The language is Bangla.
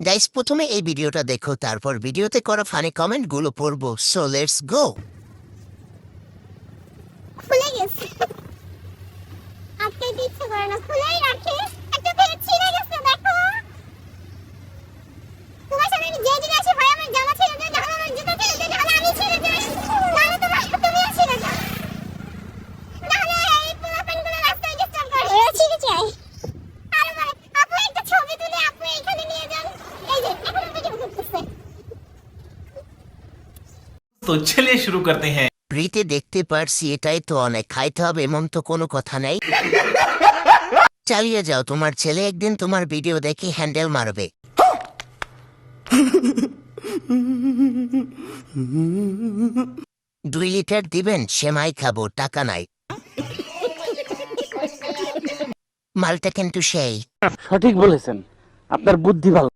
গাইস, প্রথমে এই ভিডিওটা দেখো, তারপর ভিডিওতে করা ফানি কমেন্ট গুলো পড়বো। So let's go. খুলে গেছে, আটকে দিচ্ছে করে না, খুলেই রাখে। একটা পেট ছিঁড়ে গেছে, দেখো। তোমার সামনে আমি যে দিকে আসি, ভাই আমার জামা ছিঁড়ে দেয়, জামা আমার জুতো ছিঁড়ে দেয়, জামা আমি ছিঁড়ে দেয়, জামা তুমিও ছিঁড়ে দাও। নাহলে এই পোলা প্যান্টগুলো রাস্তায় ডিস্টার্ব করে। এরা ছিঁড়ে যায়। আর মানে আপু একটা ছবি তুলে আপু এখানে নিয়ে যান। এই যে এখন ভিডিও করতেছে। तो चलिए शुरू करते हैं। ফ্রিতে দেখতে পারছি, এটাই তো অনেক। খাইতে হবে এমন তো কোনো কথা নেই। চালিয়ে যাও, তোমার ছেলে একদিন তোমার ভিডিও দেখে হ্যান্ডেল মারবে। 2 লিটার দিবেন, সেমাই খাবো, টাকা নাই। মালটা কিন্তু সেই। সঠিক বলেছেন, আপনার বুদ্ধি ভালো।